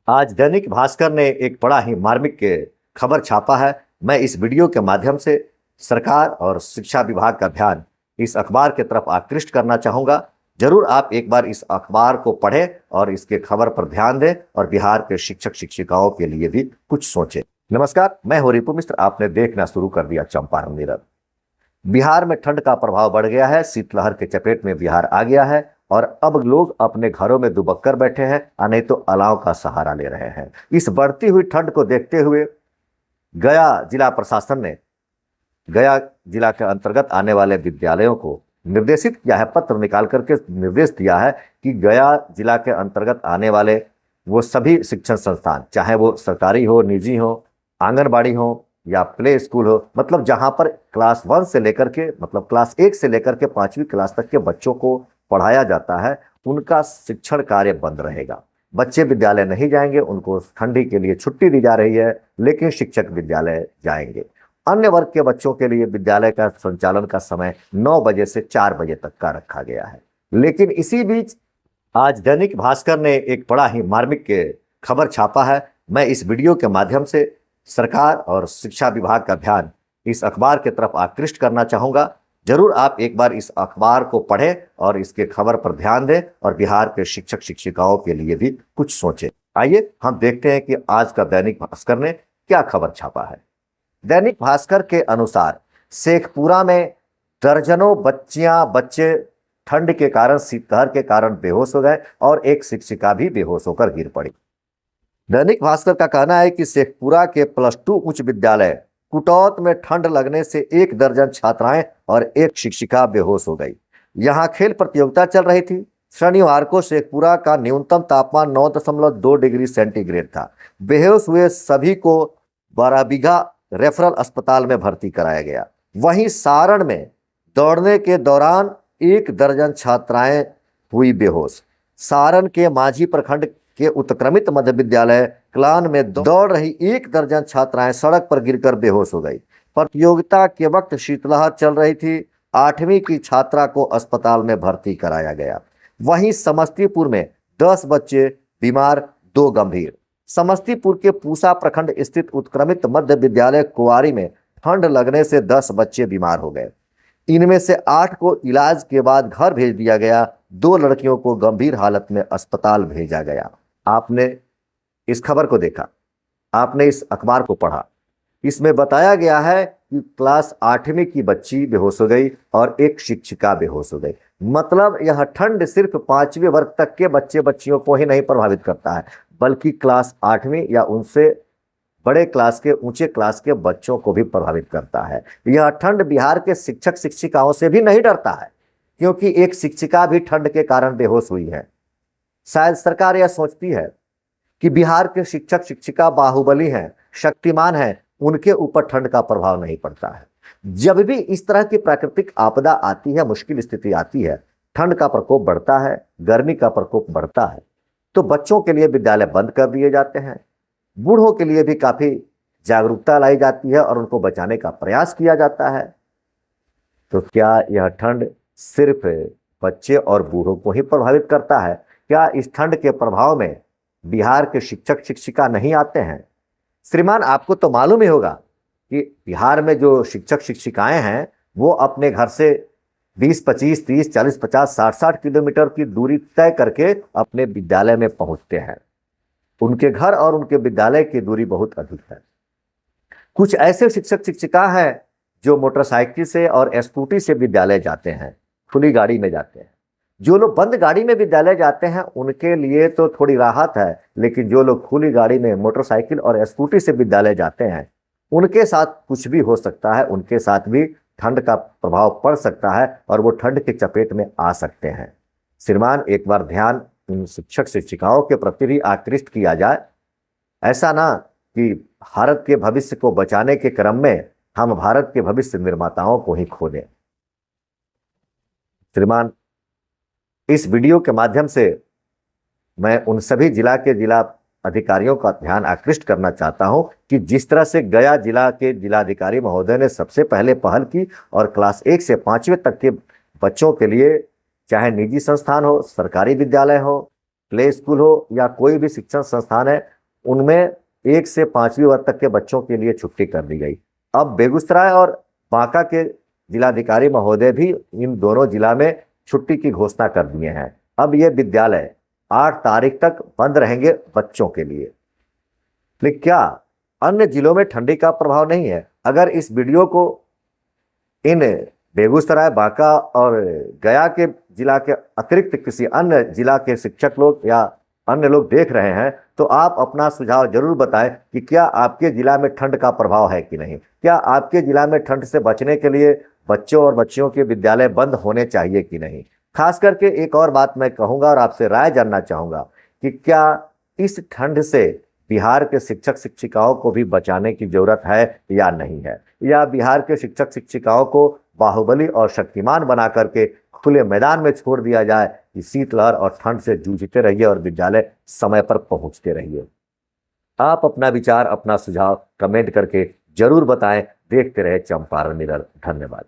आज दैनिक भास्कर ने एक बड़ा ही मार्मिक खबर छापा है। मैं इस वीडियो के माध्यम से सरकार और शिक्षा विभाग का ध्यान इस अखबार की तरफ आकृष्ट करना चाहूंगा। जरूर आप एक बार इस अखबार को पढ़ें और इसके खबर पर ध्यान दें और बिहार के शिक्षक शिक्षिकाओं के लिए भी कुछ सोचें। नमस्कार, मैं हूं रिपु मिश्र। आपने देखना शुरू कर दिया चंपारण मिरर। बिहार में ठंड का प्रभाव बढ़ गया है। शीतलहर के चपेट में बिहार आ गया है और अब लोग अपने घरों में दुबक कर बैठे हैं, नहीं तो अलाव का सहारा ले रहे हैं। इस बढ़ती हुई ठंड को देखते हुए गया जिला प्रशासन ने गया जिला के अंतर्गत आने वाले विद्यालयों को निर्देशित किया है, पत्र निकाल करके निर्देश दिया है कि गया जिला के अंतर्गत आने वाले वो सभी शिक्षण संस्थान, चाहे वो सरकारी हो, निजी हो, आंगनबाड़ी हो या प्ले स्कूल हो, मतलब जहां पर क्लास 1 से लेकर के मतलब क्लास 1 से लेकर के 5वीं क्लास तक के बच्चों को पढ़ाया जाता है, उनका शिक्षण कार्य बंद रहेगा। बच्चे विद्यालय नहीं जाएंगे, उनको ठंडी के लिए छुट्टी दी जा रही है, लेकिन शिक्षक विद्यालय जाएंगे। अन्य वर्ग के बच्चों के लिए विद्यालय का संचालन का समय 9 बजे से 4 बजे तक का रखा गया है। लेकिन इसी बीच आज दैनिक भास्कर ने एक बड़ा ही मार्मिक खबर छापा है। मैं इस वीडियो के माध्यम से सरकार और शिक्षा विभाग का ध्यान इस अखबार की तरफ आकृष्ट करना चाहूंगा। जरूर आप एक बार इस अखबार को पढ़ें और इसके खबर पर ध्यान दें और बिहार के शिक्षक शिक्षिकाओं के लिए भी कुछ सोचें। आइए हम देखते हैं कि आज का दैनिक भास्कर ने क्या खबर छापा है। दैनिक भास्कर के अनुसार शेखपुरा में दर्जनों बच्चे ठंड के कारण, शीतलहर के कारण बेहोश हो गए और एक शिक्षिका भी बेहोश होकर गिर पड़ी। दैनिक भास्कर का कहना है कि शेखपुरा के +2 उच्च विद्यालय कुटौत में ठंड लगने से 1 दर्जन छात्राएं और एक शिक्षिका बेहोश हो गई। यहां खेल प्रतियोगिता चल रही थी। शनिवार को शेखपुरा का न्यूनतम तापमान 9.2 डिग्री सेंटीग्रेड था। बेहोश हुए सभी को बराबीघा रेफरल अस्पताल में भर्ती कराया गया। वहीं सारण में दौड़ने के दौरान 1 दर्जन छात्राएं हुई बेहोश। सारण के माझी प्रखंड के उत्क्रमित मध्य विद्यालय क्लान में दौड़ रही 1 दर्जन छात्राएं सड़क पर गिरकर बेहोश हो गई। प्रतियोगिता के वक्त शीतलहर चल रही थी। 8वीं की छात्रा को अस्पताल में भर्ती कराया गया। वहीं समस्तीपुर में 10 बच्चे बीमार, 2 गंभीर। समस्तीपुर के पूसा प्रखंड स्थित उत्क्रमित मध्य विद्यालय कुआरी में ठंड लगने से 10 बच्चे बीमार हो गए। इनमें से 8 को इलाज के बाद घर भेज दिया गया। 2 लड़कियों को गंभीर हालत में अस्पताल भेजा गया। आपने इस खबर को देखा, आपने इस अखबार को पढ़ा। इसमें बताया गया है कि क्लास 8वीं की बच्ची बेहोश हो गई और एक शिक्षिका बेहोश हो गई। मतलब यह ठंड सिर्फ 5वीं वर्ग तक के बच्चे बच्चियों को ही नहीं प्रभावित करता है, बल्कि क्लास 8वीं या उनसे बड़े क्लास के, ऊंचे क्लास के बच्चों को भी प्रभावित करता है। यह ठंड बिहार के शिक्षक शिक्षिकाओं से भी नहीं डरता है, क्योंकि एक शिक्षिका भी ठंड के कारण बेहोश हुई है। शायद सरकार यह सोचती है कि बिहार के शिक्षक शिक्षिका बाहुबली हैं, शक्तिमान हैं, उनके ऊपर ठंड का प्रभाव नहीं पड़ता है। जब भी इस तरह की प्राकृतिक आपदा आती है, मुश्किल स्थिति आती है, ठंड का प्रकोप बढ़ता है, गर्मी का प्रकोप बढ़ता है, तो बच्चों के लिए विद्यालय बंद कर दिए जाते हैं। बूढ़ों के लिए भी काफी जागरूकता लाई जाती है और उनको बचाने का प्रयास किया जाता है। तो क्या यह ठंड सिर्फ बच्चे और बूढ़ों को ही प्रभावित करता है? क्या इस ठंड के प्रभाव में बिहार के शिक्षक शिक्षिका नहीं आते हैं? श्रीमान, आपको तो मालूम ही होगा कि बिहार में जो शिक्षक शिक्षिकाएं हैं वो अपने घर से 20, 25, 30, 40, 50, 60 किलोमीटर की दूरी तय करके अपने विद्यालय में पहुंचते हैं। उनके घर और उनके विद्यालय की दूरी बहुत अधिक है। कुछ ऐसे शिक्षक शिक्षिका हैं जो मोटरसाइकिल से और स्कूटी से विद्यालय जाते हैं, खुली गाड़ी में जाते हैं। जो लोग बंद गाड़ी में विद्यालय जाते हैं उनके लिए तो थोड़ी राहत है, लेकिन जो लोग खुली गाड़ी में मोटरसाइकिल और स्कूटी से विद्यालय जाते हैं उनके साथ कुछ भी हो सकता है, उनके साथ भी ठंड का प्रभाव पड़ सकता है और वो ठंड के चपेट में आ सकते हैं। श्रीमान, एक बार ध्यान इन शिक्षक शिक्षिकाओं के प्रति भी आकृष्ट किया जाए। ऐसा ना कि भारत के भविष्य को बचाने के क्रम में हम भारत के भविष्य निर्माताओं को ही खो दें। श्रीमान, इस वीडियो के माध्यम से मैं उन सभी जिला अधिकारियों का ध्यान आकृष्ट करना चाहता हूं कि जिस तरह से गया जिला के जिलाधिकारी महोदय ने सबसे पहले पहल की और क्लास 1 से 5वीं तक के बच्चों के लिए, चाहे निजी संस्थान हो, सरकारी विद्यालय हो, प्ले स्कूल हो या कोई भी शिक्षण संस्थान है, उनमें 1 से 5वीं वर्ग तक के बच्चों के लिए छुट्टी कर दी गई। अब बेगूसराय और बांका के जिलाधिकारी महोदय भी इन दोनों जिला में छुट्टी की घोषणा कर दिए हैं। अब ये विद्यालय 8 तारीख तक बंद रहेंगे बच्चों के लिए। लेकिन क्या अन्य जिलों में ठंडी का प्रभाव नहीं है? अगर इस वीडियो को इन बेगूसराय, बांका और गया के जिला के अतिरिक्त किसी अन्य जिला के शिक्षक लोग या अन्य लोग देख रहे हैं तो आप अपना सुझाव जरूर बताएं कि क्या आपके जिला में ठंड का प्रभाव है कि नहीं। क्या आपके जिला में ठंड से बचने के लिए बच्चों और बच्चियों के विद्यालय बंद होने चाहिए कि नहीं। खास करके एक और बात मैं कहूंगा और आपसे राय जानना चाहूंगा कि क्या इस ठंड से बिहार के शिक्षक शिक्षिकाओं को भी बचाने की जरूरत है या नहीं है, या बिहार के शिक्षक शिक्षिकाओं को बाहुबली और शक्तिमान बना करके खुले मैदान में छोड़ दिया जाए कि शीतलहर और ठंड से जूझते रहिए और विद्यालय समय पर पहुंचते रहिए। आप अपना विचार, अपना सुझाव कमेंट करके जरूर बताएं। देखते रहे चंपारण मिरर। धन्यवाद।